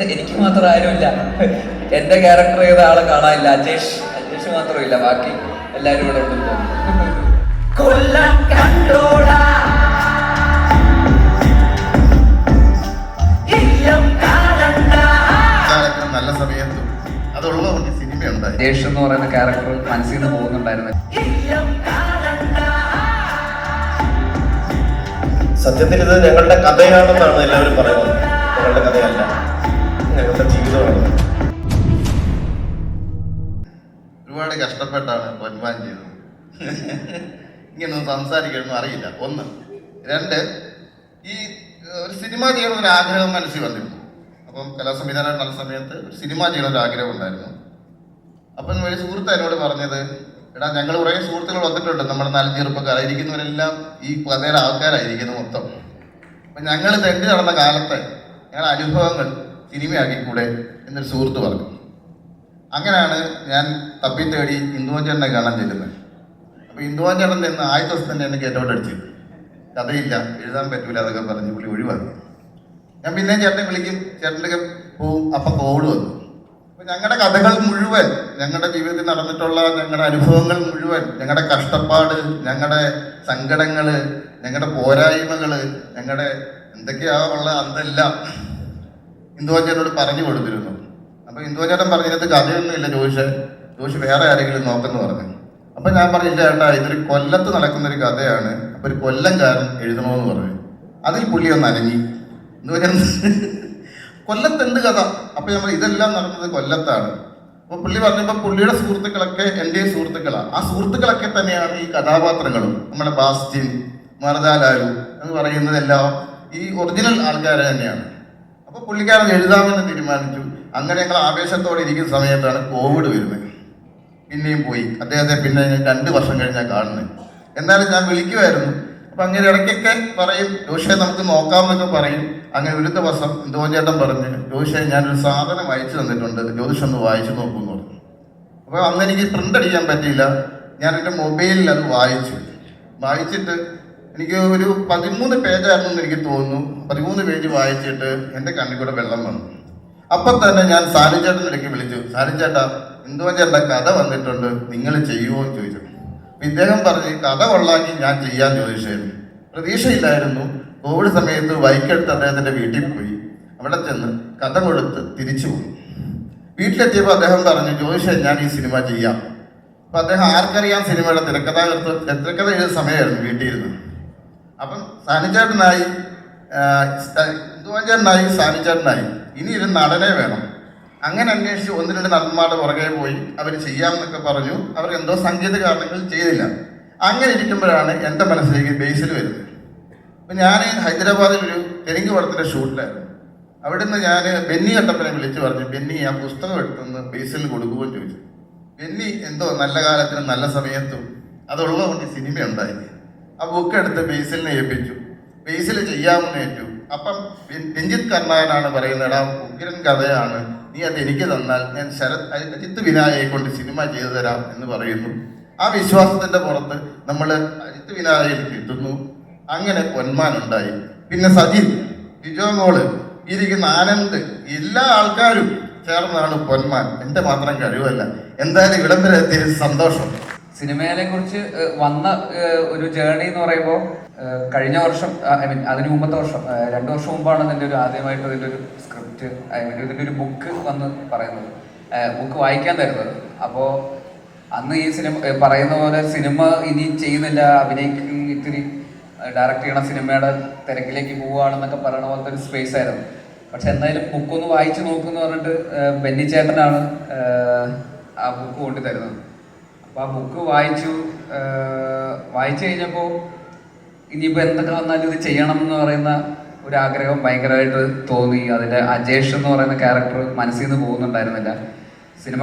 എനിക്ക് മാത്രം ആരുമില്ല. എന്റെ ക്യാരക്ടർ ചെയ്ത ആളെ കാണാനില്ല. അജേഷ് മാത്രമില്ല, ബാക്കി എല്ലാരും ഇവിടെ ഉണ്ട്. നല്ല സമയത്തും അതുള്ളതുകൊണ്ട് സിനിമ ഉണ്ടായി. അജേഷ് എന്ന് പറയുന്ന ക്യാരക്ടർ മനസ്സിൽ നിന്ന് പോകുന്നുണ്ടായിരുന്നു. സത്യത്തിൽ ഇത് ഞങ്ങളുടെ കഥയാണെന്നാണ് എല്ലാവരും പറയുന്നത്. ഞങ്ങളുടെ കഥയല്ല, ഞങ്ങളുടെ ജീവിതമാണ്. ഒരുപാട് കഷ്ടപ്പെട്ടാണ് പൊന്മാൻ ചെയ്തത്. ഇങ്ങനൊന്നും സംസാരിക്കണമെന്നും അറിയില്ല. ഒന്ന്, രണ്ട്, ഈ ഒരു സിനിമ ചെയ്യണമെന്ന് ഒരു ആഗ്രഹം മനസ്സിൽ വന്നിരുന്നു. അപ്പം കലാസംവിധാനം നല്ല സമയത്ത് ഒരു സിനിമ ചെയ്യണമെന്നൊരു ആഗ്രഹം ഉണ്ടായിരുന്നു. അപ്പം ഒരു സുഹൃത്ത് എന്നോട് പറഞ്ഞത്, എടാ ഞങ്ങൾ കുറേ സുഹൃത്തുക്കൾ വന്നിട്ടുണ്ട്, നമ്മുടെ നല്ല ചെറുപ്പക്കാരായിരിക്കുന്നവരെല്ലാം ഈ കഥയുടെ ആൾക്കാരായിരിക്കുന്നു മൊത്തം. അപ്പം ഞങ്ങൾ തെണ്ടി നടന്ന കാലത്തെ ഞങ്ങളുടെ അനുഭവങ്ങൾ സിനിമയാക്കിക്കൂടെ എന്നൊരു സുഹൃത്ത് പറഞ്ഞു. അങ്ങനെയാണ് ഞാൻ തപ്പി തേടി ഇന്ദുവഞ്ചേട്ടനെ കാണാൻ ചെല്ലുന്നത്. അപ്പോൾ ഇന്ദുവഞ്ചേട്ടൻ നിന്ന് ആദ്യത്തെ ദിവസം തന്നെ എന്നെ കേട്ടോട്ടടിച്ചു. കഥയില്ല, എഴുതാൻ പറ്റൂല അതൊക്കെ പറഞ്ഞ് പുള്ളി ഒഴിവാക്കി. ഞാൻ പിന്നെയും ചേട്ടനെ വിളിക്കും, ചേട്ടൻ്റെ പോവും. അപ്പം കോവിഡ് വന്നു. അപ്പം ഞങ്ങളുടെ കഥകൾ മുഴുവൻ, ഞങ്ങളുടെ ജീവിതത്തിൽ നടന്നിട്ടുള്ള ഞങ്ങളുടെ അനുഭവങ്ങൾ മുഴുവൻ, ഞങ്ങളുടെ കഷ്ടപ്പാട്, ഞങ്ങളുടെ സങ്കടങ്ങൾ, ഞങ്ങളുടെ പോരായ്മകൾ, ഞങ്ങളുടെ എന്തൊക്കെയാ ഉള്ള അതെല്ലാം ഇന്ദുവഞ്ചേട്ടനോട് പറഞ്ഞു കൊടുത്തിരുന്നു. അപ്പോൾ ഇന്ദുവഞ്ചേട്ടൻ പറഞ്ഞതിനകത്ത് കഥയൊന്നുമില്ല, ജോഷ് വേറെ ആരെങ്കിലും നോക്കെന്ന് പറഞ്ഞു. അപ്പം ഞാൻ പറഞ്ഞില്ല ചേട്ടാ, ഇതൊരു കൊല്ലത്ത് നടക്കുന്നൊരു കഥയാണ്, അപ്പോൾ ഒരു കൊല്ലംകാരൻ എഴുതണമെന്ന് പറഞ്ഞു. അതിൽ പുള്ളി ഒന്ന് അനങ്ങി. കൊല്ലത്ത് എന്ത് കഥ? അപ്പൊ നമ്മൾ ഇതെല്ലാം നടന്നത് കൊല്ലത്താണ്. അപ്പൊ പുള്ളി പറഞ്ഞപ്പോൾ പുള്ളിയുടെ സുഹൃത്തുക്കളൊക്കെ എന്റെയും സുഹൃത്തുക്കളാണ്. ആ സുഹൃത്തുക്കളൊക്കെ തന്നെയാണ് ഈ കഥാപാത്രങ്ങളും. നമ്മുടെ ബാസ്റ്റിൻ, മറുതാലാലു എന്ന് പറയുന്നതെല്ലാം ഈ ഒറിജിനൽ ആൾക്കാർ തന്നെയാണ്. അപ്പൊ പുള്ളിക്കാരൻ എഴുതാമെന്ന് തീരുമാനിച്ചു. അങ്ങനെ ഞങ്ങൾ ആവേശത്തോടെ ഇരിക്കുന്ന സമയത്താണ് കോവിഡ് വരുന്നത്. പിന്നെയും പോയി. അദ്ദേഹത്തെ പിന്നെ 2 വർഷം കഴിഞ്ഞാൽ കാണുന്നത്. എന്നാലും ഞാൻ വിളിക്കുമായിരുന്നു. അപ്പൊ അങ്ങനെ ഇടയ്ക്കൊക്കെ പറയും, ജോഷെ നമുക്ക് നോക്കാമെന്നൊക്കെ പറയും. അങ്ങനെ ഒരു ദിവസം ഇന്ദുവഞ്ചേട്ടൻ പറഞ്ഞ്, ജോഷെ ഞാനൊരു സാധനം അയച്ചു തന്നിട്ടുണ്ട്, ജ്യോതിഷൊന്ന് വായിച്ചു നോക്കുമെന്ന് പറഞ്ഞു. അപ്പോൾ അന്ന് എനിക്ക് പ്രിന്റ് അടിക്കാൻ പറ്റിയില്ല. ഞാൻ എൻ്റെ മൊബൈലിൽ അത് വായിച്ചിട്ട് എനിക്ക് ഒരു 13 പേജായിരുന്നു എന്ന് എനിക്ക് തോന്നുന്നു. 13 പേജ് വായിച്ചിട്ട് എൻ്റെ കണ്ണിൽ കൂടെ വെള്ളം വന്നു. അപ്പം തന്നെ ഞാൻ സാനിച്ചേട്ടനിടയ്ക്ക് വിളിച്ചു, സാനിച്ചേട്ടാ ഇന്ദുവഞ്ചേട്ടൻ്റെ കഥ വന്നിട്ടുണ്ട്, നിങ്ങൾ ചെയ്യുമോ എന്ന് ചോദിച്ചു. ഇദ്ദേഹം പറഞ്ഞ് കഥ കൊള്ളാമെങ്കിൽ ഞാൻ ചെയ്യാൻ ചോദിച്ചായിരുന്നു. പ്രതീക്ഷയില്ലായിരുന്നു. കോവിഡ് സമയത്ത് ബൈക്കെടുത്ത് അദ്ദേഹത്തിൻ്റെ വീട്ടിൽ പോയി. അവിടെ ചെന്ന് കഥ കൊടുത്ത് തിരിച്ചു പോയി. വീട്ടിലെത്തിയപ്പോൾ അദ്ദേഹം പറഞ്ഞു, ജോയിഷേ ഞാൻ ഈ സിനിമ ചെയ്യാം. അപ്പം അദ്ദേഹം ആർക്കറിയാം സിനിമയുടെ തിരക്കഥ എഴുതുന്ന സമയമായിരുന്നു വീട്ടിലിരുന്ന്. അപ്പം സാനിച്ചേട്ടനായി, ഇന്ദുവഞ്ചേട്ടനായി, സാനിച്ചേട്ടനായി, ഇനി ഒരു നടനെ വേണം. അങ്ങനെ അന്വേഷിച്ച് 1-2 നടന്മാരുടെ പുറകെ പോയി. അവർ ചെയ്യാമെന്നൊക്കെ പറഞ്ഞു. അവർ എന്തോ സംഗീത കാരണങ്ങൾ ചെയ്തില്ല. അങ്ങനെ ഇരിക്കുമ്പോഴാണ് എൻ്റെ മനസ്സിലേക്ക് ബേസിൽ വരുന്നത്. അപ്പം ഞാൻ ഹൈദരാബാദിൽ ഒരു തെലുങ്ക് പടത്തിൻ്റെ ഷൂട്ടിലായിരുന്നു. അവിടെ നിന്ന് ഞാൻ ബെന്നി കട്ടപ്പനെ വിളിച്ച് പറഞ്ഞു, ബെന്നി ആ പുസ്തകം എടുത്തൊന്ന് ബേസിലിന് കൊടുക്കുമെന്ന് ചോദിച്ചു. ബെന്നി എന്തോ നല്ല കാലത്തിനും നല്ല സമയത്തും അതുള്ളതുകൊണ്ട് സിനിമ ഉണ്ടായി. ആ ബുക്ക് എടുത്ത് ബേസിലിനെ ഏൽപ്പിച്ചു. ബേസിൽ ചെയ്യാമെന്ന് ഏറ്റു. അപ്പം രഞ്ജിത്ത് കർണാകനാണ് പറയുന്നത്, എടാ ഉഗ്രൻ കഥയാണ്, നീ അത് എനിക്ക് തന്നാൽ ഞാൻ അജിത്ത് വിനായകയെ കൊണ്ട് സിനിമ ചെയ്തു തരാം എന്ന് പറയുന്നു. ആ വിശ്വാസത്തിന്റെ പുറത്ത് നമ്മൾ അജിത്ത് വിനായകയിലേക്ക് എത്തുന്നു. അങ്ങനെ പൊന്മാൻ ഉണ്ടായി. പിന്നെ സജിൻ, ലിജോ മോള്, ഇരിക്കുന്ന ആനന്ദ്, എല്ലാ ആൾക്കാരും ചേർന്നാണ് പൊന്മാൻ. എൻ്റെ മാത്രം കഴിവല്ല. എന്തായാലും ഇവിടം വരെ എത്തിയ സന്തോഷം. സിനിമയെ കുറിച്ച് വന്ന ഒരു ജേർണി എന്ന് പറയുമ്പോൾ കഴിഞ്ഞ വർഷം, അതിന് മുമ്പത്തെ വർഷം, 2 വർഷം മുമ്പാണ് ഇതിൻ്റെ ഒരു ആദ്യമായിട്ട് ഇതിൻ്റെ ഒരു സ്ക്രിപ്റ്റ്, ഇതിൻ്റെ ഒരു ബുക്ക് വന്ന് പറയുന്നത്, ബുക്ക് വായിക്കാൻ തരുന്നത്. അപ്പോൾ അന്ന് ഈ സിനിമ പറയുന്ന പോലെ സിനിമ ഇനി ചെയ്യുന്നില്ല, അഭിനയിക്ക് ഇത്തിരി ഡയറക്റ്റ് ചെയ്യണ സിനിമയുടെ തിരക്കിലേക്ക് പോവുകയാണെന്നൊക്കെ പറയണ പോലത്തെ ഒരു സ്പേസ് ആയിരുന്നു. പക്ഷെ എന്തായാലും ബുക്കൊന്ന് വായിച്ചു നോക്കുമെന്ന് പറഞ്ഞിട്ട് ബെന്നി ചേട്ടനാണ് ആ ബുക്ക് കൊണ്ടു തരുന്നത്. അപ്പോൾ ആ ബുക്ക് വായിച്ചു കഴിഞ്ഞപ്പോൾ ഇനിയിപ്പോൾ എന്തൊക്കെ വന്നാലും ഇത് ചെയ്യണം എന്ന് പറയുന്ന ഒരു ആഗ്രഹം ഭയങ്കരമായിട്ട് തോന്നി. അതിൻ്റെ അജേഷ് എന്ന് പറയുന്ന ക്യാരക്ടർ മനസ്സിൽ നിന്ന് പോകുന്നുണ്ടായിരുന്നില്ല. സിനിമ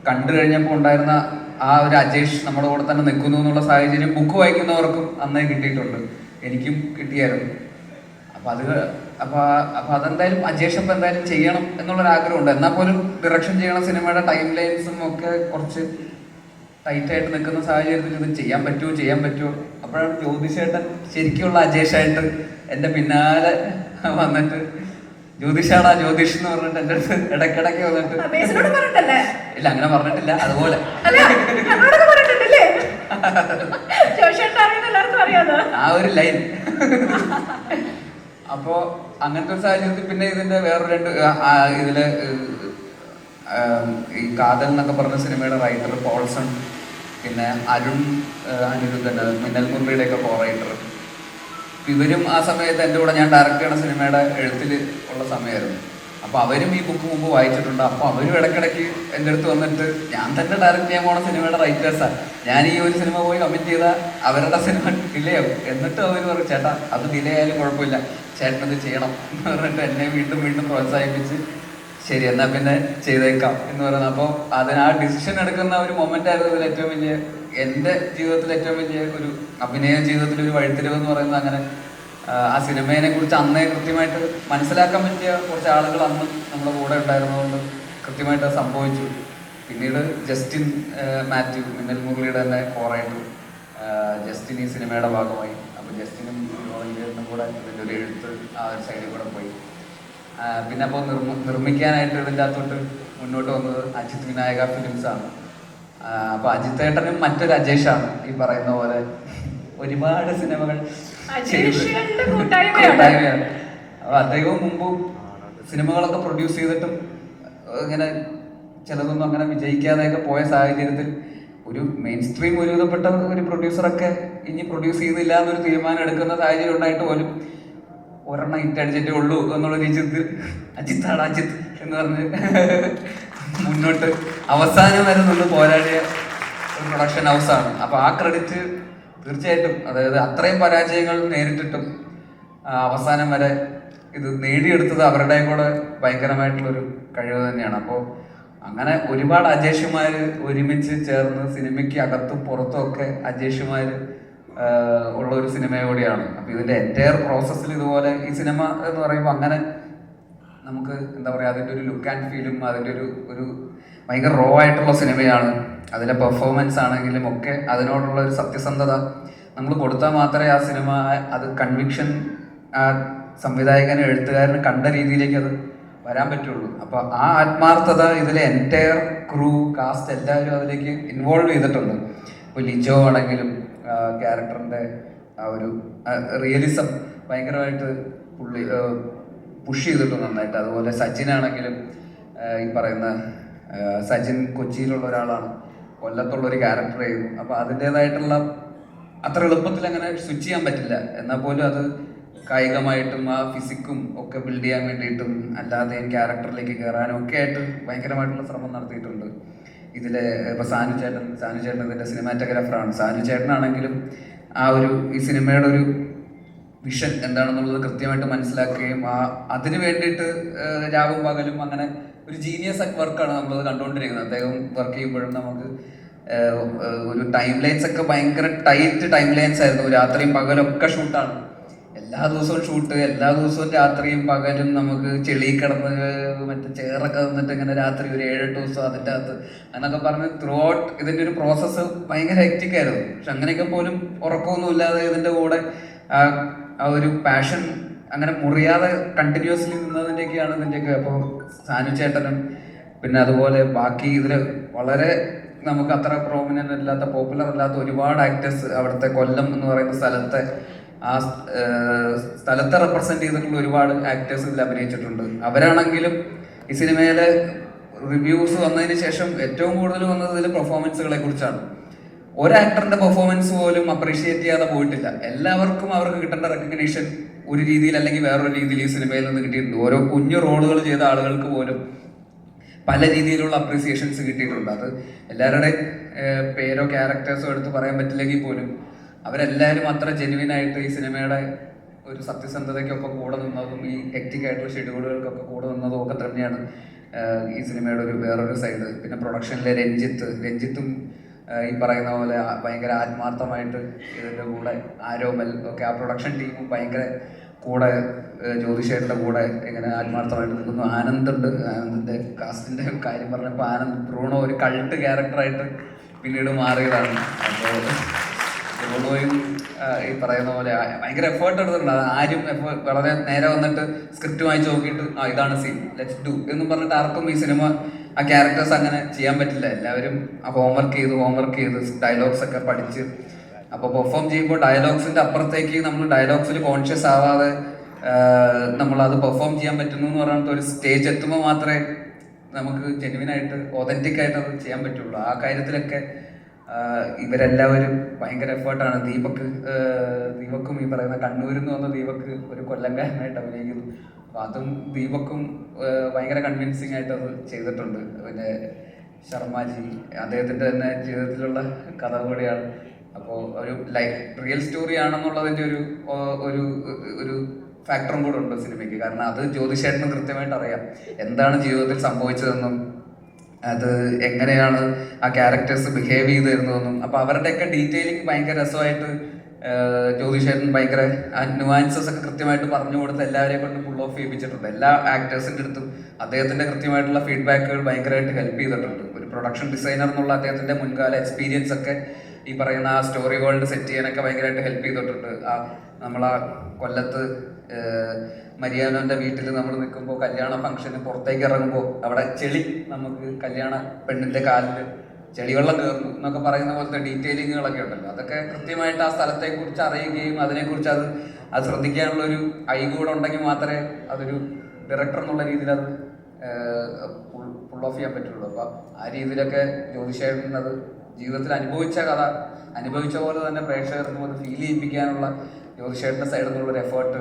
കണ്ടു കഴിഞ്ഞപ്പോൾ ഉണ്ടായിരുന്ന ആ ഒരു അജേഷ് നമ്മുടെ കൂടെ തന്നെ നിൽക്കുന്നു എന്നുള്ള സാഹചര്യം ബുക്ക് വായിക്കുന്നവർക്കും അന്നേ കിട്ടിയിട്ടുണ്ട്, എനിക്കും കിട്ടിയായിരുന്നു. അപ്പോൾ അതെന്തായാലും അജേഷ് അപ്പം എന്തായാലും ചെയ്യണം എന്നുള്ളൊരാഗ്രഹമുണ്ട്. എന്നാൽ പോലും ഡിറക്ഷൻ ചെയ്യണ സിനിമയുടെ ടൈം ലൈൻസും ഒക്കെ കുറച്ച് ടൈറ്റായിട്ട് നിൽക്കുന്ന സാഹചര്യത്തിൽ ഇത് ചെയ്യാൻ പറ്റുമോ. അപ്പോഴാണ് ജ്യോതിഷേട്ടൻ ശരിക്കുള്ള അജേഷായിട്ട് എൻ്റെ പിന്നാലെ വന്നിട്ട് ജ്യോതിഷാടാ ജ്യോതിഷ് എന്ന് പറഞ്ഞിട്ട് എൻ്റെ അടുത്ത് ഇടയ്ക്കിടയ്ക്ക് വന്നിട്ട് ഇല്ല അങ്ങനെ പറഞ്ഞിട്ടില്ല അതുപോലെ ആ ഒരു ലൈൻ. അപ്പോ അങ്ങനത്തെ ഒരു സാഹചര്യത്തിൽ പിന്നെ ഇതിന്റെ വേറെ രണ്ട് ഇതില് ഈ കാതൽ എന്നൊക്കെ പറഞ്ഞ സിനിമയുടെ റൈറ്റർ പോൾസൺ, പിന്നെ അരുൺ അനിരുദ്ധൻ, മിന്നൽ മുരളിയുടെ ഒക്കെ കോ റൈറ്റർ, ഇവരും ആ സമയത്ത് എൻ്റെ കൂടെ ഞാൻ ഡയറക്റ്റ് ചെയ്യുന്ന സിനിമയുടെ എഴുത്തിൽ ഉള്ള സമയമായിരുന്നു. അപ്പോൾ അവരും ഈ ബുക്ക് മുമ്പ് വായിച്ചിട്ടുണ്ട്. അപ്പോൾ അവരും ഇടയ്ക്കിടയ്ക്ക് എൻ്റെ അടുത്ത് വന്നിട്ട് ഞാൻ തന്നെ ഡയറക്റ്റ് ചെയ്യാൻ പോണ സിനിമയുടെ റൈറ്റേഴ്സാണ്, ഞാൻ ഈ ഒരു സിനിമ പോയി കമ്മിറ്റ് ചെയ്താൽ അവരുടെ സിനിമ ഡിലേ ആവും. എന്നിട്ട് അവർ പറയും ചേട്ടാ അത് ഡിലേ ആയാലും കുഴപ്പമില്ല, ചേട്ടനത് ചെയ്യണം എന്ന് പറഞ്ഞിട്ട് എന്നെ വീണ്ടും വീണ്ടും പ്രോത്സാഹിപ്പിച്ച് ശരി എന്നാൽ പിന്നെ ചെയ്തേക്കാം എന്ന് പറയുന്നത്. അപ്പോൾ അതിന് ആ ഡിസിഷൻ എടുക്കുന്ന ഒരു മൊമെൻ്റ് ആയിരുന്നു ഇതിൽ ഏറ്റവും വലിയ, എൻ്റെ ജീവിതത്തിൽ ഏറ്റവും വലിയ ഒരു അഭിനയ ജീവിതത്തിലൊരു വഴിത്തിരിവ് എന്ന് പറയുന്നത്. അങ്ങനെ ആ സിനിമയെ കുറിച്ച് അന്നേ കൃത്യമായിട്ട് മനസ്സിലാക്കാൻ പറ്റിയ കുറച്ച് ആളുകൾ അന്ന് നമ്മുടെ കൂടെ ഉണ്ടായിരുന്നതുകൊണ്ട് കൃത്യമായിട്ട് സംഭവിച്ചു. പിന്നീട് ജസ്റ്റിൻ മാത്യു, മിന്നൽ മുരളിയുടെ തന്നെ കോറായിട്ട് ജസ്റ്റിൻ ഈ സിനിമയുടെ ഭാഗമായി. അപ്പോൾ ജസ്റ്റിനും വോളണ്ടിയറിനും കൂടെ ഇതിൻ്റെ ഒരു എഴുത്ത് ആ ഒരു സൈഡിൽ കൂടെ പോയി. പിന്നെ അപ്പോൾ നിർമ്മിക്കാനായിട്ട് ഇതിൻ്റെ അകത്തോട്ട് മുന്നോട്ട് വന്നത് അജിത് വിനായക ഫിലിംസാണ്. അപ്പോൾ അജിത് ഏട്ടനും മറ്റൊരു അജേഷാണ് ഈ പറയുന്ന പോലെ ഒരുപാട് സിനിമകൾ കൂട്ടായ്മയാണ്. അപ്പോൾ അദ്ദേഹവും മുമ്പും സിനിമകളൊക്കെ പ്രൊഡ്യൂസ് ചെയ്തിട്ടും ഇങ്ങനെ ചിലതൊന്നും അങ്ങനെ വിജയിക്കാതെയൊക്കെ പോയ സാഹചര്യത്തിൽ ഒരു മെയിൻ സ്ട്രീം ഒരുവിധപ്പെട്ട ഒരു പ്രൊഡ്യൂസറൊക്കെ ഇനി പ്രൊഡ്യൂസ് ചെയ്യുന്നില്ല എന്നൊരു തീരുമാനം എടുക്കുന്ന സാഹചര്യം ഉണ്ടായിട്ട് പോലും ഒരെണ്ണം ഹിറ്റടിച്ചിട്ടേ ഉള്ളൂ എന്നുള്ള രീതിയിൽ അജിത്താണ് അജിത്ത് എന്ന് പറഞ്ഞ് മുന്നോട്ട് അവസാനം വരെ നിന്ന് പോരാടിയ ഒരു പ്രൊഡക്ഷൻ ഹൗസാണ്. അപ്പോൾ ആ ക്രെഡിറ്റ് തീർച്ചയായിട്ടും, അതായത് അത്രയും പരാജയങ്ങൾ നേരിട്ടിട്ടും അവസാനം വരെ ഇത് നേടിയെടുത്തത് അവരുടെ കൂടെ ഭയങ്കരമായിട്ടുള്ളൊരു കഴിവ് തന്നെയാണ്. അപ്പോൾ അങ്ങനെ ഒരുപാട് അജേഷുമാർ ഒരുമിച്ച് ചേർന്ന് സിനിമയ്ക്ക് അകത്തും പുറത്തും ഒക്കെ അജേഷുമാർ ഉള്ള ഒരു സിനിമ കൂടിയാണ്. അപ്പോൾ ഇതിൻ്റെ എൻറ്റയർ പ്രോസസ്സിൽ ഇതുപോലെ ഈ സിനിമ എന്ന് പറയുമ്പോൾ അങ്ങനെ നമുക്ക് എന്താ പറയുക, അതിൻ്റെ ഒരു ലുക്ക് ആൻഡ് ഫീലും അതിൻ്റെ ഒരു ഭയങ്കര റോ ആയിട്ടുള്ള സിനിമയാണ്. അതിലെ പെർഫോമൻസ് ആണെങ്കിലും ഒക്കെ അതിനോടുള്ള ഒരു സത്യസന്ധത നമ്മൾ കൊടുത്താൽ മാത്രമേ ആ സിനിമ അത് കൺവിക്ഷൻ ആ സംവിധായകനും എഴുത്തുകാരന് കണ്ട രീതിയിലേക്ക് അത് വരാൻ പറ്റുള്ളൂ. അപ്പോൾ ആ ആത്മാർത്ഥത ഇതിലെ എൻറ്റയർ ക്രൂ കാസ്റ്റ് എല്ലാവരും അതിലേക്ക് ഇൻവോൾവ് ചെയ്തിട്ടുണ്ട്. ഇപ്പോൾ ലിജോ ആണെങ്കിലും ക്യാരക്ടറിൻ്റെ ആ ഒരു റിയലിസം ഭയങ്കരമായിട്ട് പുള്ളി പുഷ് ചെയ്തിട്ടുണ്ട് നന്നായിട്ട്. അതുപോലെ സച്ചിനാണെങ്കിലും ഈ പറയുന്ന സച്ചിൻ കൊച്ചിയിലുള്ള ഒരാളാണ്, കൊല്ലത്തുള്ളൊരു ക്യാരക്ടർ ചെയ്യുന്നു. അപ്പോൾ അതിൻ്റേതായിട്ടുള്ള അത്ര എളുപ്പത്തിൽ അങ്ങനെ സ്വിച്ച് ചെയ്യാൻ പറ്റില്ല. എന്നാൽ പോലും അത് കായികമായിട്ടും ആ ഫിസിക്കും ഒക്കെ ബിൽഡ് ചെയ്യാൻ വേണ്ടിയിട്ടും അല്ലാതെയും ക്യാരക്ടറിലേക്ക് കയറാനും ഒക്കെ ആയിട്ട് ഭയങ്കരമായിട്ടുള്ള ശ്രമം നടത്തിയിട്ടുണ്ട്. ഇതിലെ ഇപ്പോൾ സാനു ചേട്ടൻ ഇതിൻ്റെ സിനിമാറ്റോഗ്രാഫറാണ്. സാനു ചേട്ടനാണെങ്കിലും ആ ഒരു ഈ സിനിമയുടെ ഒരു വിഷൻ എന്താണെന്നുള്ളത് കൃത്യമായിട്ട് മനസ്സിലാക്കുകയും അതിന് വേണ്ടിയിട്ട് രാവും പകലും അങ്ങനെ ഒരു ജീനിയസ് വർക്കാണ് നമ്മളത് കണ്ടുകൊണ്ടിരിക്കുന്നത്. അദ്ദേഹം വർക്ക് ചെയ്യുമ്പോഴും നമുക്ക് ഒരു ടൈം ലൈൻസ് ഒക്കെ ഭയങ്കര ടൈറ്റ് ടൈം ലൈൻസ് ആയിരുന്നു. രാത്രിയും പകലൊക്കെ ഷൂട്ടാണ്, എല്ലാ ദിവസവും ഷൂട്ട്, എല്ലാ ദിവസവും രാത്രിയും പകലും നമുക്ക് ചെളി കിടന്ന് മറ്റേ ചെയറൊക്കെ നിന്നിട്ട് ഇങ്ങനെ രാത്രി ഒരു 7-8 ദിവസം അതിൻ്റെ അകത്ത് എന്നൊക്കെ പറഞ്ഞ് ത്രൂ ഔട്ട് ഇതിൻ്റെ ഒരു പ്രോസസ്സ് ഭയങ്കര ഹെക്റ്റിക് ആയിരുന്നു. പക്ഷെ അങ്ങനെയൊക്കെ പോലും ഉറക്കമൊന്നുമില്ലാതെ ഇതിൻ്റെ കൂടെ ആ ഒരു പാഷൻ അങ്ങനെ മുറിയാതെ കണ്ടിന്യൂസ്ലി നിന്നതിൻ്റെയൊക്കെയാണ് ഇതിൻ്റെയൊക്കെ. അപ്പോൾ സാനു ചേട്ടനും പിന്നെ അതുപോലെ ബാക്കി ഇതിൽ വളരെ നമുക്ക് അത്ര പ്രോമിനൻ്റ് അല്ലാത്ത പോപ്പുലർ അല്ലാത്ത ഒരുപാട് ആക്ടേഴ്സ് അവിടുത്തെ കൊല്ലം എന്ന് പറയുന്ന സ്ഥലത്തെ റെപ്രസെന്റ് ചെയ്തിട്ടുള്ള ഒരുപാട് ആക്ടേഴ്സ് ഇതിൽ അഭിനയിച്ചിട്ടുണ്ട്. അവരാണെങ്കിലും ഈ സിനിമയിലെ റിവ്യൂസ് വന്നതിന് ശേഷം ഏറ്റവും കൂടുതൽ വന്നത് ഇതിലെ പെർഫോമൻസുകളെ കുറിച്ചാണ്. ഒരു ആക്ടറിന്റെ പെർഫോമൻസ് പോലും അപ്രീഷിയേറ്റ് ചെയ്യാതെ പോയിട്ടില്ല. എല്ലാവർക്കും അവർക്ക് കിട്ടേണ്ട റെക്കഗ്നീഷൻ ഒരു രീതിയിൽ അല്ലെങ്കിൽ വേറൊരു രീതിയിൽ ഈ സിനിമയിൽ നിന്ന് കിട്ടിയിട്ടുണ്ട്. ഓരോ കുഞ്ഞു റോളുകൾ ചെയ്ത ആളുകൾക്ക് പോലും പല രീതിയിലുള്ള അപ്രീസിയേഷൻസ് കിട്ടിയിട്ടുണ്ട്. അത് എല്ലാവരുടെയും പേരോ ക്യാരക്ടേഴ്സോ എടുത്ത് പറയാൻ പറ്റില്ലെങ്കിൽ പോലും അവരെല്ലാവരും അത്ര ജെനുവിനായിട്ട് ഈ സിനിമയുടെ ഒരു സത്യസന്ധതയ്ക്കൊപ്പം കൂടെ നിന്നതും ഈ ഹെക്റ്റിക് ആയിട്ടുള്ള ഷെഡ്യൂളുകൾക്കൊക്കെ കൂടെ നിന്നതും ഒക്കെ തന്നെയാണ് ഈ സിനിമയുടെ ഒരു വേറൊരു സൈഡ്. പിന്നെ പ്രൊഡക്ഷനിലെ രഞ്ജിത്തും ഈ പറയുന്ന പോലെ ഭയങ്കര ആത്മാർത്ഥമായിട്ട് ഇതിൻ്റെ കൂടെ ആരോമൽ ഒക്കെ ആ പ്രൊഡക്ഷൻ ടീമും ഭയങ്കര കൂടെ ജ്യോതിഷേട്ടൻ്റെ കൂടെ ഇങ്ങനെ ആത്മാർത്ഥമായിട്ട് നിൽക്കുന്നു. ആനന്ദിൻ്റെ കാസ്റ്റിൻ്റെ കാര്യം പറഞ്ഞപ്പോൾ ആനന്ദ് ബ്രൂണോ ഒരു കൾട്ട് ക്യാരക്ടറായിട്ട് പിന്നീട് മാറിയതാണ്. അപ്പോൾ ജോണോയും ഈ പറയുന്ന പോലെ ഭയങ്കര എഫേർട്ട് എടുത്തിട്ടുണ്ട്. അത് ആരും വളരെ നേരെ വന്നിട്ട് സ്ക്രിപ്റ്റ് വായിച്ച് നോക്കിയിട്ട് ഇതാണ് സീൻ, ലെറ്റ്സ് ഡു എന്നും പറഞ്ഞിട്ട് ആർക്കും ഈ സിനിമ ആ ക്യാരക്ടേഴ്സ് അങ്ങനെ ചെയ്യാൻ പറ്റില്ല. എല്ലാവരും ഹോംവർക്ക് ചെയ്ത് ഡയലോഗ്സ് ഒക്കെ പഠിച്ച് അപ്പോൾ പെർഫോം ചെയ്യുമ്പോൾ ഡയലോഗ്സിന്റെ അപ്പുറത്തേക്ക് നമ്മൾ ഡയലോഗ്സിൽ കോൺഷ്യസ് ആവാതെ നമ്മളത് പെർഫോം ചെയ്യാൻ പറ്റുന്നു എന്ന് പറഞ്ഞിട്ട് ഒരു സ്റ്റേജ് എത്തുമ്പോൾ മാത്രമേ നമുക്ക് ജെന്യുവിനായിട്ട് ഒതന്റിക് ആയിട്ട് അത് ചെയ്യാൻ പറ്റുള്ളൂ. ആ കാര്യത്തിലൊക്കെ ഇവരെല്ലാവരും ഭയങ്കര എഫേർട്ടാണ്. ദീപക്കും ഈ പറയുന്ന കണ്ണൂരിൽ നിന്ന് വന്ന ദീപക്ക് ഒരു കൊല്ലംകാരനായിട്ട് അഭിനയിക്കുന്നു. അപ്പൊ അതും ദീപക്കും ഭയങ്കര കൺവിൻസിങ് ആയിട്ട് അത് ചെയ്തിട്ടുണ്ട്. പിന്നെ ശർമാജി അദ്ദേഹത്തിന്റെ തന്നെ ജീവിതത്തിലുള്ള കഥ കൂടിയാണ്. അപ്പോൾ ഒരു റിയൽ സ്റ്റോറി ആണെന്നുള്ളതിന്റെ ഒരു ഫാക്ടറും കൂടെ ഉണ്ട് സിനിമയ്ക്ക്. കാരണം അത് ജ്യോതിഷേട്ടനും കൃത്യമായിട്ട് അറിയാം എന്താണ് ജീവിതത്തിൽ സംഭവിച്ചതെന്നും അത് എങ്ങനെയാണ് ആ ക്യാരക്ടേഴ്സ് ബിഹേവ് ചെയ്തിരുന്നതെന്നും. അപ്പൊ അവരുടെയൊക്കെ ഡീറ്റെയിലിംഗ് ഭയങ്കര രസമായിട്ട് ജ്യോതിഷേട്ടൻ ഭയങ്കര ന്യൂവാൻസസ് ഒക്കെ കൃത്യമായിട്ട് പറഞ്ഞു കൊടുത്ത് എല്ലാവരെയും കൊണ്ട് ഫുൾ ഓഫ് ചെയ്യിപ്പിച്ചിട്ടുണ്ട്. എല്ലാ ആക്ടേഴ്സിന്റെ അടുത്തും അദ്ദേഹത്തിന്റെ കൃത്യമായിട്ടുള്ള ഫീഡ്ബാക്കുകൾ ഭയങ്കരമായിട്ട് ഹെൽപ്പ് ചെയ്തിട്ടുണ്ട്. ഒരു പ്രൊഡക്ഷൻ ഡിസൈനർ എന്നുള്ള അദ്ദേഹത്തിന്റെ മുൻകാല എക്സ്പീരിയൻസ് ഒക്കെ ഈ പറയുന്ന ആ സ്റ്റോറി വേൾഡ് സെറ്റ് ചെയ്യാനൊക്കെ ഭയങ്കരമായിട്ട് ഹെൽപ്പ് ചെയ്തിട്ടുണ്ട്. നമ്മളാ കൊല്ലത്ത് മരിയാനോന്റെ വീട്ടിൽ നമ്മൾ നിൽക്കുമ്പോൾ കല്യാണ ഫംഗ്ഷന് പുറത്തേക്ക് ഇറങ്ങുമ്പോൾ അവിടെ ചെളി നമുക്ക് കല്യാണ പെണ്ണിന്റെ കാലിൽ ചെളിവെള്ളം കയറുന്നു എന്നൊക്കെ പറയുന്ന പോലത്തെ ഡീറ്റെയിലിങ്ങുകളൊക്കെ ഉണ്ടല്ലോ. അതൊക്കെ കൃത്യമായിട്ട് ആ സ്ഥലത്തെ കുറിച്ച് അറിയുകയും അതിനെക്കുറിച്ച് അത് ശ്രദ്ധിക്കാനുള്ള ഒരു ഐ കൂടെ ഉണ്ടെങ്കിൽ മാത്രമേ അതൊരു ഡയറക്ടർ എന്നുള്ള രീതിയിൽ അത് ഫുൾ ഓഫ് ചെയ്യാൻ പറ്റുള്ളൂ. അപ്പൊ ആ രീതിയിലൊക്കെ ജ്യോതിഷേട്ടൻ അത് ജീവിതത്തിൽ അനുഭവിച്ച കഥ അനുഭവിച്ച പോലെ തന്നെ പ്രേക്ഷകർക്കും അത് ഫീൽ ചെയ്യിപ്പിക്കാനുള്ള ജ്യോതിഷേട്ടന്റെ സൈഡിൽ നിന്നുള്ളൊരു എഫേർട്ട്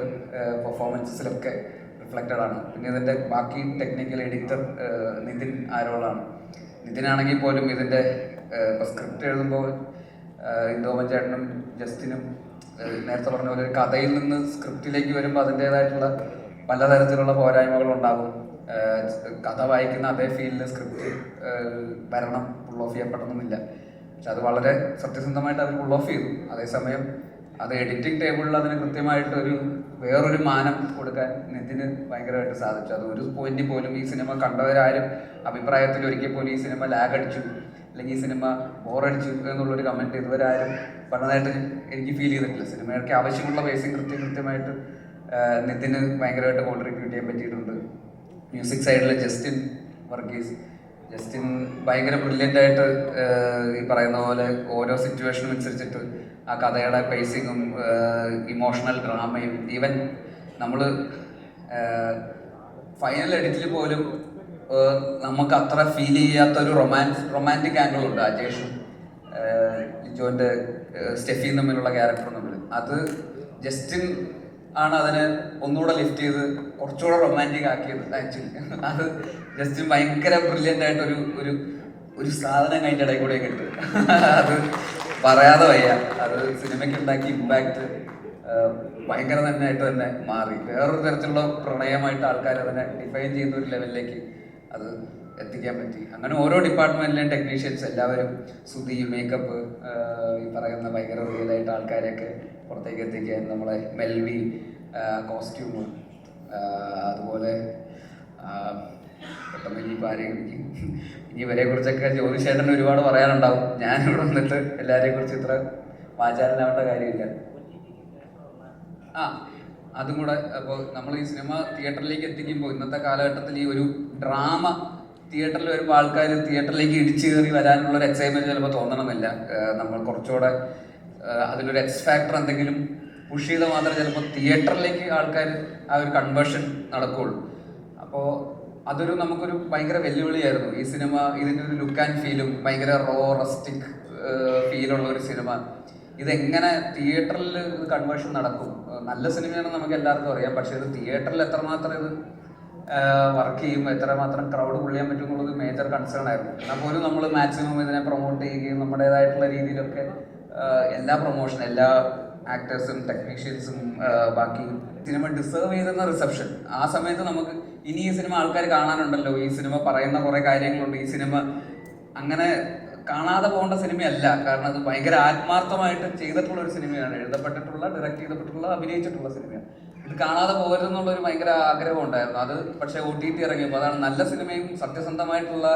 പെർഫോമൻസസിലൊക്കെ റിഫ്ലക്റ്റഡ് ആണ്. പിന്നെ ഇതിന്റെ ബാക്കി ടെക്നിക്കൽ എഡിറ്റർ നിതിൻ ആരോളാണ്. നിതിനാണെങ്കിൽ പോലും ഇതിന്റെ സ്ക്രിപ്റ്റ് എഴുതുമ്പോൾ ഇന്ദോമൻ ചേട്ടനും ജസ്റ്റിനും നേരത്തെ പറഞ്ഞ പോലെ ഒരു കഥയിൽ നിന്ന് സ്ക്രിപ്റ്റിലേക്ക് വരുമ്പോൾ അതിൻ്റെതായിട്ടുള്ള പലതരത്തിലുള്ള പോരായ്മകൾ ഉണ്ടാകും. കഥ വായിക്കുന്ന അതേ ഫീലിൽ സ്ക്രിപ്റ്റ് വരണം, ഫുൾ ഓഫ് ചെയ്യപ്പെടണമെന്നില്ല. പക്ഷെ അത് വളരെ സത്യസന്ധമായിട്ട് അവർ ഫുൾ ഓഫ് ചെയ്തു. അതേസമയം അത് എഡിറ്റിംഗ് ടേബിളിൽ അതിന് കൃത്യമായിട്ട് വേറൊരു മാനം കൊടുക്കാൻ നിതിന് ഭയങ്കരമായിട്ട് സാധിച്ചു. അത് ഒരു പോയിന്റ് പോലും ഈ സിനിമ കണ്ടവരാരും അഭിപ്രായത്തിൽ ഒരിക്കൽ പോലും ഈ സിനിമ ലാഗ് അടിച്ചു അല്ലെങ്കിൽ ഈ സിനിമ ബോറടിച്ചു എന്നുള്ളൊരു കമന്റ് ഇതുവരാരും പറഞ്ഞതായിട്ട് എനിക്ക് ഫീൽ ചെയ്തിട്ടില്ല. സിനിമയ്ക്ക് ആവശ്യമുള്ള ബേസിക് കൃത്യമായിട്ട് നിതിന് ഭയങ്കരമായിട്ട് കോൺട്രിബ്യൂട്ട് ചെയ്യാൻ പറ്റിയിട്ടുണ്ട്. മ്യൂസിക് സൈഡിൽ ജസ്റ്റിൻ വർഗീസ് ഭയങ്കര ബ്രില്യൻ്റ് ആയിട്ട് ഈ പറയുന്ന പോലെ ഓരോ സിറ്റുവേഷനും അനുസരിച്ചിട്ട് ആ കഥയുടെ പേസിങ്ങും ഇമോഷണൽ ഡ്രാമയും ഈവൻ നമ്മൾ ഫൈനൽ എഡിറ്റിൽ പോലും നമുക്ക് അത്ര ഫീൽ ചെയ്യാത്തൊരു റൊമാൻറ്റിക് ആംഗിൾ ഉണ്ട് അജേഷും ലിജോന്റെ സ്റ്റെഫിയും തമ്മിലുള്ള ക്യാരക്ടറും തമ്മിൽ. അത് ജസ്റ്റിൻ ആണ് അതിനെ ഒന്നുകൂടെ ലിഫ്റ്റ് ചെയ്ത് കുറച്ചുകൂടെ റൊമാൻറ്റിക് ആക്കിയത്. ആക്ച്വലി അത് ജസ്റ്റിൻ ഭയങ്കര ബ്രില്യൻ്റ് ആയിട്ട് ഒരു സാധനം അതിൻ്റെ ഇടയിൽ കൂടെ കിട്ടും. അത് പറയാതെ വയ്യ. അത് സിനിമയ്ക്ക് ഉണ്ടാക്കിയ ഇമ്പാക്ട് ഭയങ്കര തന്നെയായിട്ട് തന്നെ മാറി. വേറൊരു തരത്തിലുള്ള പ്രണയമായിട്ട് ആൾക്കാർ അതിനെ ഡിഫൈൻ ചെയ്യുന്ന ഒരു ലെവലിലേക്ക് അത് എത്തിക്കാൻ പറ്റി. അങ്ങനെ ഓരോ ഡിപ്പാർട്ട്മെന്റിലെയും ടെക്നീഷ്യൻസ് എല്ലാവരും സുധി, മേക്കപ്പ്, ഈ പറയുന്ന ഭയങ്കര റിയലായിട്ട് ആൾക്കാരെയൊക്കെ പുറത്തേക്ക് എത്തിക്കാൻ നമ്മളെ മെൽവി, കോസ്റ്റ്യൂം, അതുപോലെ പെട്ടെന്ന് ഇനി ഇവരെ കുറിച്ചൊക്കെ ജ്യോതിഷേട്ടന് ഒരുപാട് പറയാനുണ്ടാവും. ഞാനിവിടെ വന്നിട്ട് എല്ലാവരെയും കുറിച്ച് ഇത്ര വാചാലനാവേണ്ട കാര്യമില്ല. അതും കൂടെ അപ്പോൾ നമ്മൾ ഈ സിനിമ തിയേറ്ററിലേക്ക് എത്തിക്കുമ്പോൾ ഇന്നത്തെ കാലഘട്ടത്തിൽ ഈ ഒരു ഡ്രാമ തിയേറ്ററിൽ വരുമ്പോൾ ആൾക്കാർ തിയേറ്ററിലേക്ക് ഇടിച്ചു കയറി വരാനുള്ളൊരു എക്സൈറ്റ്മെന്റ് ചിലപ്പോൾ തോന്നണമെന്നില്ല. നമ്മൾ കുറച്ചുകൂടെ അതിലൊരു എക്സ് ഫാക്ടർ എന്തെങ്കിലും പുഷ് ചെയ്താൽ മാത്രമേ ചിലപ്പോൾ തിയേറ്ററിലേക്ക് ആൾക്കാർ ആ ഒരു കൺവേർഷൻ നടക്കുകയുള്ളൂ. അപ്പോൾ അതൊരു നമുക്കൊരു ഭയങ്കര വെല്ലുവിളിയായിരുന്നു ഈ സിനിമ. ഇതിൻ്റെ ഒരു ലുക്ക് ആൻഡ് ഫീലും ഭയങ്കര റസ്റ്റിക് ഫീലുള്ള ഒരു സിനിമ. ഇതെങ്ങനെ തിയേറ്ററിൽ കൺവേർഷൻ നടക്കും? നല്ല സിനിമയാണെന്ന് നമുക്ക് എല്ലാവർക്കും അറിയാം. പക്ഷെ ഇത് തിയേറ്ററിൽ എത്രമാത്രം ഇത് വർക്ക് ചെയ്യും, എത്രമാത്രം ക്രൗഡ് പുള്ളിയാൻ പറ്റും എന്നുള്ളത് മേജർ കൺസേൺ ആയിരുന്നു. എന്നാൽ പോലും നമ്മൾ മാക്സിമം ഇതിനെ പ്രൊമോട്ട് ചെയ്യുകയും നമ്മുടേതായിട്ടുള്ള രീതിയിലൊക്കെ എല്ലാ പ്രൊമോഷൻ, എല്ലാ ആക്ടേഴ്സും ടെക്നീഷ്യൻസും ബാക്കി സിനിമ ഡിസേർവ് ചെയ്തെന്ന റിസപ്ഷൻ ആ സമയത്ത് നമുക്ക് ഇനി ഈ സിനിമ ആൾക്കാർ കാണാനുണ്ടല്ലോ, ഈ സിനിമ പറയുന്ന കുറെ കാര്യങ്ങളുണ്ട്, ഈ സിനിമ അങ്ങനെ കാണാതെ പോകേണ്ട സിനിമയല്ല. കാരണം അത് ഭയങ്കര ആത്മാർത്ഥമായിട്ട് ചെയ്തിട്ടുള്ള ഒരു സിനിമയാണ്, എഴുതപ്പെട്ടിട്ടുള്ള, ഡയറക്റ്റ് ചെയ്തിട്ടുള്ള, അഭിനയിച്ചിട്ടുള്ള സിനിമയാണ്. ഇത് കാണാതെ പോകരുതെന്നുള്ളൊരു ഭയങ്കര ആഗ്രഹം ഉണ്ടായിരുന്നു. അത് പക്ഷേ OTT ഇറങ്ങിയപ്പോൾ അതാണ് നല്ല സിനിമയും സത്യസന്ധമായിട്ടുള്ള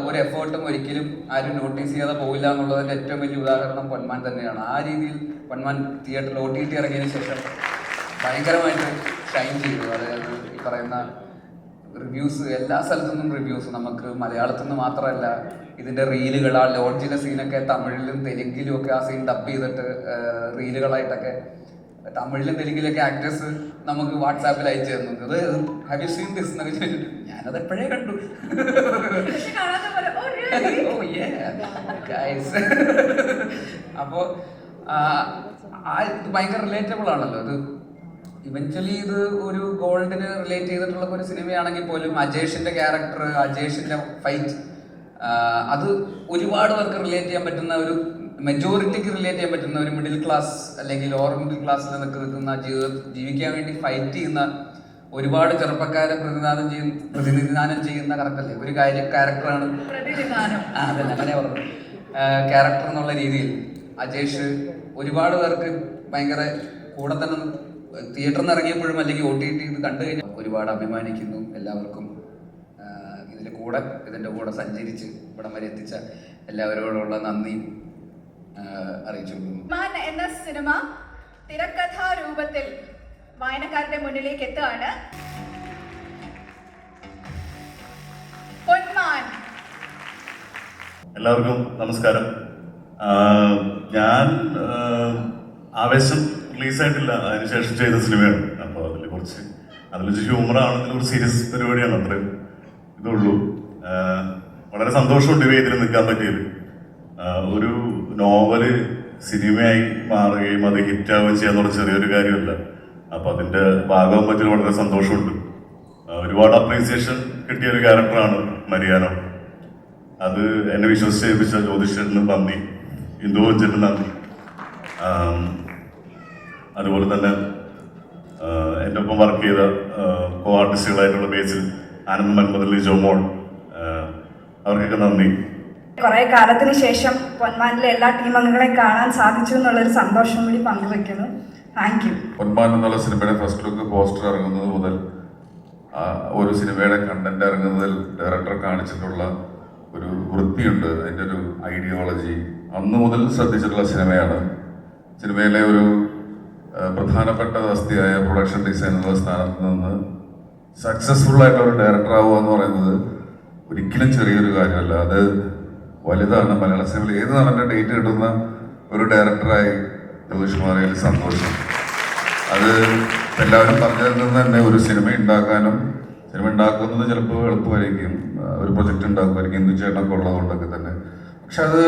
ഒരു എഫേർട്ടും ഒരിക്കലും ആരും നോട്ടീസ് ചെയ്യാതെ പോയില്ല എന്നുള്ളതിന്റെ ഏറ്റവും വലിയ ഉദാഹരണം പൊന്മാൻ തന്നെയാണ്. ആ രീതിയിൽ പൊന്മാൻ തിയേറ്ററിൽ OTT ഇറങ്ങിയതിന് ശേഷം ഭയങ്കരമായിട്ട് ഷൈൻ ചെയ്തു. അതായത് ഈ പറയുന്ന റിവ്യൂസ്, എല്ലാ സ്ഥലത്തു നിന്നും റിവ്യൂസ്, നമുക്ക് മലയാളത്തിൽ നിന്ന് മാത്രമല്ല ഇതിന്റെ റീലുകൾ, ആ ലോഡ്ജിലെ സീനൊക്കെ തമിഴിലും തെലുങ്കിലും ഒക്കെ ആ സീൻ ഡബ് ചെയ്തിട്ട് റീലുകളായിട്ടൊക്കെ തമിഴിലും തെലുങ്കിലൊക്കെ ആക്ടേഴ്സ് നമുക്ക് വാട്സാപ്പിൽ അയച്ചു തരുന്നുണ്ട്. അത് ഹാവ് യു സീൻ ദിസ് എന്നൊക്കെ ചോദിച്ചിട്ട് ഞാനത് എപ്പോഴേ കണ്ടു. അപ്പോ ഇത് ഭയങ്കര റിലേറ്റബിൾ ആണല്ലോ. ഇത് ഇവഞ്ച്വലി ഇത് ഒരു ഗോൾഡിന് റിലേറ്റ് ചെയ്തിട്ടുള്ള ഒരു സിനിമയാണെങ്കിൽ പോലും അജേഷിന്റെ ക്യാരക്ടർ, അജേഷിന്റെ ഫൈറ്റ്, അത് ഒരുപാട് പേർക്ക് റിലേറ്റ് ചെയ്യാൻ പറ്റുന്ന, ഒരു മെജോറിറ്റിക്ക് റിലേറ്റ് ചെയ്യാൻ പറ്റുന്ന, ഒരു മിഡിൽ ക്ലാസ് അല്ലെങ്കിൽ ലോവർ മിഡിൽ ക്ലാസ്സിൽ നിൽക്കുന്ന ജീവിക്കാൻ വേണ്ടി ഫൈറ്റ് ചെയ്യുന്ന ഒരുപാട് ചെറുപ്പക്കാരെ പ്രതിനിധാനം ചെയ്യുന്ന കറക്റ്റല്ലേ ഒരു ക്യാരക്ടറാണ്. അതന്നെ അങ്ങനെ പറഞ്ഞു, ക്യാരക്ടർ എന്നുള്ള രീതിയിൽ അജേഷ് ഒരുപാട് പേർക്ക് ഭയങ്കര കൂടെ തന്നെ തിയേറ്ററിൽ നിന്ന് ഇറങ്ങിയപ്പോഴും അല്ലെങ്കിൽ OTT ഇത് കണ്ടു കഴിഞ്ഞാൽ ഒരുപാട് അഭിമാനിക്കുന്നു. എല്ലാവർക്കും ഇതിന്റെ കൂടെ സഞ്ചരിച്ച് ഇവിടം വരെ എത്തിച്ച എല്ലാവരോടുള്ള നന്ദി അറിയിച്ചു. പൊന്മാൻ എന്ന സിനിമ തിരക്കഥാ രൂപത്തിൽ വായനക്കാരുടെ മുന്നിലേക്ക് എത്തുകയാണ്. പൊന്മാൻ. എല്ലാവർക്കും നമസ്കാരം. ഞാൻ ആവേശം റിലീസായിട്ടില്ല, അതിനുശേഷം ചെയ്ത സിനിമയാണ്. അപ്പോൾ അതിൽ വെച്ച് ഹ്യൂമറാണെങ്കിലും ഒരു സീരിയസ് പരിപാടിയാണ്, അത്രയും ഇതുള്ളൂ. വളരെ സന്തോഷമുണ്ട് ഈ വേദിയിൽ നിൽക്കാൻ പറ്റിയത്. ഒരു നോവല് സിനിമയായി മാറുകയും അത് ഹിറ്റാവുകയും ചെയ്യാന്നുള്ള ചെറിയൊരു കാര്യമല്ല. അപ്പോൾ അതിൻ്റെ ഭാഗം പറ്റിയത് വളരെ സന്തോഷമുണ്ട്. ഒരുപാട് അപ്രീസിയേഷൻ കിട്ടിയ ഒരു ക്യാരക്ടറാണ് മരിയാനോ. അത് എന്നെ വിശ്വസിച്ച് ഏൽപ്പിച്ച ജ്യോതിഷനും നന്ദി, ഇന്ദുവഞ്ചനും നന്ദി. അതുപോലെ തന്നെ എൻ്റെ ഒപ്പം വർക്ക് ചെയ്ത കോ ആർട്ടിസ്റ്റുകളായിട്ടുള്ള ബേസിൽ ആനന്ദ് മൻമദലി, ജോമോൾ, അവർക്കൊക്കെ നന്ദി. കുറെ കാലത്തിന് ശേഷം പൊന്മാനിലെ എല്ലാ ടീം അംഗങ്ങളെയും കാണാൻ സാധിച്ചു എന്നുള്ളൊരു സന്തോഷം കൂടി പങ്കുവെക്കുന്നു. Thank you. പൊന്മാൻ എന്നുള്ള സിനിമയുടെ ഫസ്റ്റ് ലുക്ക് പോസ്റ്റർ ഇറങ്ങുന്നത് മുതൽ ഒരു സിനിമയുടെ കണ്ടന്റ് ഇറങ്ങുന്നതിൽ ഡയറക്ടർ കാണിച്ചിട്ടുള്ള ഒരു വൃത്തിയുണ്ട്, അതിൻ്റെ ഒരു ഐഡിയോളജി അന്ന് മുതൽ ശ്രദ്ധിച്ചിട്ടുള്ള സിനിമയാണ്. സിനിമയിലെ ഒരു പ്രധാനപ്പെട്ട വസ്തുവായ പ്രൊഡക്ഷൻ ഡിസൈൻ എന്നുള്ള സ്ഥാനത്ത് നിന്ന് സക്സസ്ഫുൾ ആയിട്ടുള്ള ഒരു ഡയറക്ടർ ആവുക എന്ന് പറയുന്നത് ഒരിക്കലും ചെറിയൊരു കാര്യമല്ല. അത് വലുതാണ്. മലയാള സിനിമയിൽ ഏത് നടൻ്റെ ഡേറ്റ് കിട്ടുന്ന ഒരു ഡയറക്ടറായി ജ്യോതിഷ്കുമാറിൽ സന്തോഷം. അത് എല്ലാവരും പറഞ്ഞതിൽ നിന്ന് തന്നെ ഒരു സിനിമ ഉണ്ടാക്കുന്നത് ചിലപ്പോൾ എളുപ്പമായിരിക്കും, ഒരു പ്രൊജക്റ്റ് ഉണ്ടാക്കുമായിരിക്കും, എന്തു ചേട്ടനൊക്കെ ഉള്ളതുകൊണ്ടൊക്കെ തന്നെ. പക്ഷെ അത്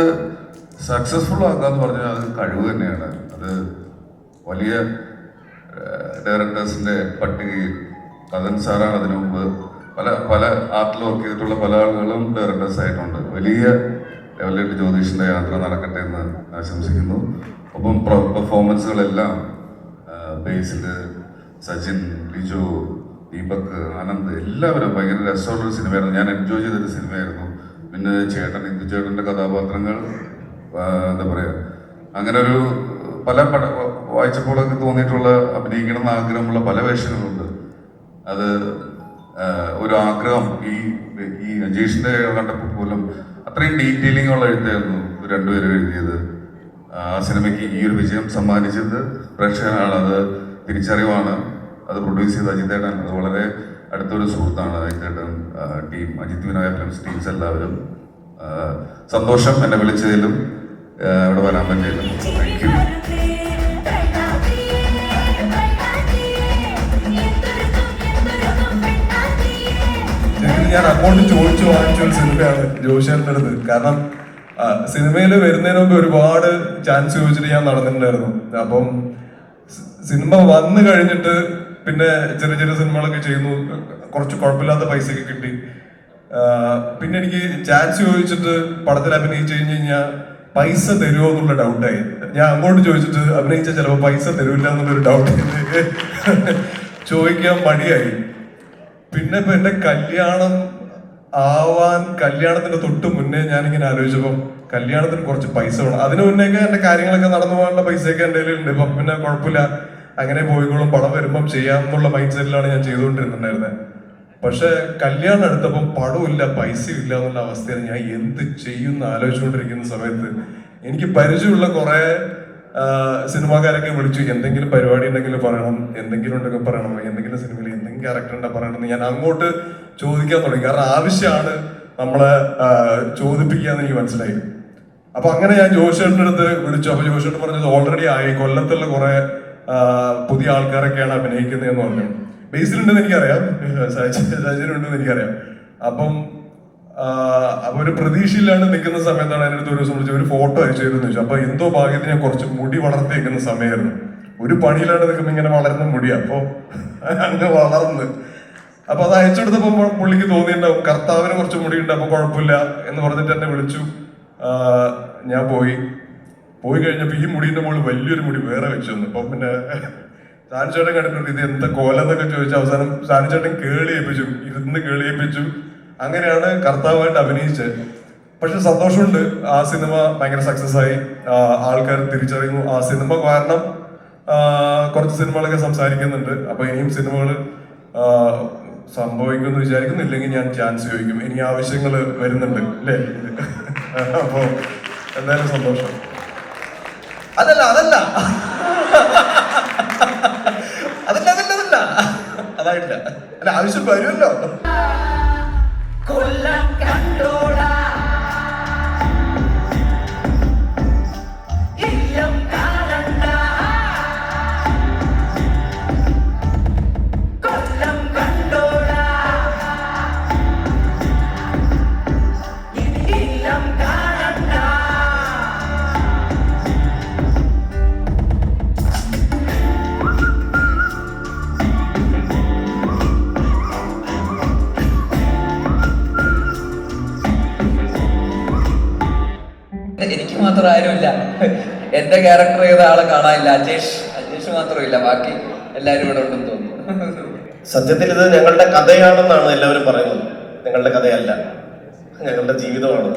സക്സസ്ഫുൾ ആക്കുക എന്ന് പറഞ്ഞാൽ അത് കഴിവ് തന്നെയാണ്. അത് വലിയ ഡയറക്ടേഴ്സിൻ്റെ പട്ടികയിൽ കഥൻ സാറാണ് അതിനു മുമ്പ് പല ആർട്ടിൽ വർക്ക് ചെയ്തിട്ടുള്ള പല ആളുകളും ഡയറക്ടേഴ്സ് ആയിട്ടുണ്ട്. വലിയ ലെവലിലേക്ക് ജ്യോതിഷിൻ്റെ യാത്ര നടക്കട്ടെ എന്ന് ആശംസിക്കുന്നു. ഒപ്പം പെർഫോമൻസുകളെല്ലാം ബേസിൽ സച്ചിൻ, ലിജോ, ദീപക്, ആനന്ദ് എല്ലാവരും ഭയങ്കര രസമുള്ളൊരു സിനിമയായിരുന്നു. ഞാൻ എൻജോയ് ചെയ്തൊരു സിനിമയായിരുന്നു. പിന്നെ ഇന്ദു ചേട്ടൻ്റെ കഥാപാത്രങ്ങൾ എന്താ പറയുക, അങ്ങനെ ഒരു വായിച്ചപ്പോഴൊക്കെ തോന്നിയിട്ടുള്ള അഭിനയിക്കണം എന്ന് ആഗ്രഹമുള്ള പല വേഷങ്ങളുണ്ട്. അത് ഒരു ആഗ്രഹം ഈ അജീഷിന്റെ കണ്ടപ്പോൾ പോലും അത്രയും ഡീറ്റെയിലിംഗ് ഉള്ള എഴുത്തായിരുന്നു രണ്ടുപേരും എഴുതിയത്. ആ സിനിമയ്ക്ക് ഈ ഒരു വിജയം സമ്മാനിച്ചത് പ്രേക്ഷകനാണ്, അത് തിരിച്ചറിവാണ്. അത് പ്രൊഡ്യൂസ് ചെയ്ത അജിത്തേട്ടൻ, അത് വളരെ അടുത്തൊരു സുഹൃത്താണ് അജിത്തേട്ടൻ, team Ajith Vinaya films teams എല്ലാവരും. സന്തോഷം എന്നെ വിളിച്ചതിലും ഇവിടെ വരാൻ പറ്റിയതിലും. Thank you. ഞാൻ അക്കൗണ്ട് ചോദിച്ചു വാങ്ങിച്ച ഒരു സിനിമയാണ് ജോഷേട്ടൻ്റെ അടുത്ത്. കാരണം സിനിമയിൽ വരുന്നതിന് മുമ്പ് ഒരുപാട് ചാൻസ് ചോദിച്ചിട്ട് ഞാൻ നടന്നിട്ടുണ്ടായിരുന്നു. അപ്പം സിനിമ വന്നു കഴിഞ്ഞിട്ട് പിന്നെ ചെറിയ ചെറിയ സിനിമകളൊക്കെ ചെയ്യുന്നു, കുറച്ച് കുഴപ്പമില്ലാത്ത പൈസയൊക്കെ കിട്ടി. പിന്നെ എനിക്ക് ചാൻസ് ചോദിച്ചിട്ട് പടത്തിൽ അഭിനയിച്ചു കഴിഞ്ഞ് കഴിഞ്ഞാൽ പൈസ തരുമോ എന്നുള്ള ഡൗട്ടായി. ഞാൻ അങ്ങോട്ട് ചോദിച്ചിട്ട് അഭിനയിച്ചാൽ ചിലപ്പോൾ പൈസ തരൂല്ല എന്നുള്ളൊരു ഡൗട്ട് ചോദിക്കാൻ മടിയായി. പിന്നെ ഇപ്പൊ എന്റെ കല്യാണത്തിന്റെ തൊട്ട് മുന്നേ ഞാനിങ്ങനെ ആലോചിച്ചപ്പം കല്യാണത്തിന് കുറച്ച് പൈസ വേണം. അതിന് മുന്നേക്കെ എന്റെ കാര്യങ്ങളൊക്കെ നടന്നു പോകാനുള്ള പൈസയൊക്കെ എന്റെ കയ്യിലുണ്ട്. ഇപ്പം പിന്നെ കുഴപ്പമില്ല, അങ്ങനെ പോയിക്കോളും, പടം വരുമ്പം ചെയ്യാം എന്നുള്ള മൈൻഡ് സെറ്റിലാണ് ഞാൻ ചെയ്തുകൊണ്ടിരുന്നുണ്ടായിരുന്നത്. പക്ഷെ കല്യാണം എടുത്തപ്പോൾ പടമില്ല, പൈസയും ഇല്ല എന്നുള്ള അവസ്ഥയിൽ ഞാൻ എന്ത് ചെയ്യുമെന്ന് ആലോചിച്ചുകൊണ്ടിരിക്കുന്ന സമയത്ത് എനിക്ക് പരിചയമുള്ള കുറെ സിനിമാക്കാരൊക്കെ വിളിച്ചു, എന്തെങ്കിലും പരിപാടി ഉണ്ടെങ്കിൽ പറയണം, എന്തെങ്കിലും ഉണ്ടെങ്കിൽ പറയണം, എന്തെങ്കിലും സിനിമയിൽ എന്തെങ്കിലും ക്യാരക്ടർ ഉണ്ടെങ്കിൽ പറയണം എന്ന് ഞാൻ അങ്ങോട്ട് ചോദിക്കാൻ തുടങ്ങി. കാരണം ആവശ്യമാണ് നമ്മളെ ചോദിപ്പിക്കാന്ന് എനിക്ക് മനസ്സിലായി. അപ്പൊ അങ്ങനെ ഞാൻ ജോഷേട്ടൻ്റെ അടുത്ത് വിളിച്ചു. അപ്പൊ ജോഷേട്ടൻ പറഞ്ഞത് ഓൾറെഡി ആയി, കൊല്ലത്തുള്ള കുറെ പുതിയ ആൾക്കാരൊക്കെയാണ് അഭിനയിക്കുന്നതെന്ന് പറഞ്ഞു. ബേസിലുണ്ടെന്ന് എനിക്കറിയാം, സാഹചര്യമുണ്ടെന്ന് എനിക്കറിയാം. അപ്പം ഒരു പ്രതീക്ഷയിലാണ് നിൽക്കുന്ന സമയത്താണ് എൻ്റെ അടുത്ത് ഒരു ദിവസം വിളിച്ച് ഒരു ഫോട്ടോ അയച്ചു തരുമെന്ന് ചോദിച്ചു. അപ്പൊ എന്തോ ഭാഗ്യത്തിന് ഞാൻ കുറച്ച് മുടി വളർത്തി വെക്കുന്ന സമയമായിരുന്നു. ഒരു പണിയിലാണ് നിൽക്കുമ്പോൾ ഇങ്ങനെ വളരുന്ന മുടിയാ, അപ്പൊ അങ്ങ് വളർന്ന്. അപ്പൊ അത് അയച്ചെടുത്തപ്പോ പുള്ളിക്ക് തോന്നിയിട്ടുണ്ടാവും കർത്താവിന് കുറച്ച് മുടിയുണ്ട്, അപ്പൊ കുഴപ്പമില്ല എന്ന് പറഞ്ഞിട്ട് എന്നെ വിളിച്ചു. ഞാൻ പോയി കഴിഞ്ഞപ്പോ ഈ മുടീന്റെ മുകളിൽ വലിയൊരു മുടി വേറെ വെച്ചു തന്നു. അപ്പം പിന്നെ സാനിച്ചേട്ടൻ കണ്ടിട്ടുണ്ട് ഇത് എന്താ കോലെന്നൊക്കെ ചോദിച്ചു. അവസാനം സാനിച്ചേട്ടൻ ഇരുന്ന് കേളിയേപ്പിച്ചു. അങ്ങനെയാണ് കർത്താവായിട്ട് അഭിനയിച്ചത്. പക്ഷെ സന്തോഷമുണ്ട്, ആ സിനിമ ഭയങ്കര സക്സസ് ആയി, ആൾക്കാർ തിരിച്ചറിയുന്നു. ആ സിനിമ കാരണം കുറച്ച് സിനിമകളൊക്കെ സംസാരിക്കുന്നുണ്ട്. അപ്പൊ ഇനിയും സിനിമകൾ സംഭവിക്കുമെന്ന് വിചാരിക്കുന്നില്ലെങ്കിൽ ഞാൻ ചാൻസ് ചോദിക്കും. ഇനി ആവശ്യങ്ങൾ വരുന്നുണ്ട് അല്ലേ? അപ്പൊ എന്തായാലും സന്തോഷം. അതല്ല അതായിട്ടില്ല, അല്ല ആവശ്യം വരുമല്ലോ. കൊല്ലം കണ്ടോടാ ഇല്ലം കാണണ്ട, കൊല്ലം കണ്ടോടാ ഇല്ലം കാണണ്ട. എനിക്ക് മാത്രം ആരുമില്ല, എന്റെ ക്യാരക്ടർ ചെയ്ത ആളെ കാണാനില്ല. അജേഷ് മാത്രമില്ല, ബാക്കി എല്ലാവരും ഇവിടെ ഉണ്ടെന്ന് തോന്നുന്നു. സത്യത്തിൽ ഇത് ഞങ്ങളുടെ കഥയാണെന്നാണ് എല്ലാവരും പറയുന്നത്. ഞങ്ങളുടെ കഥയല്ല, ഞങ്ങളുടെ ജീവിതമാണ്.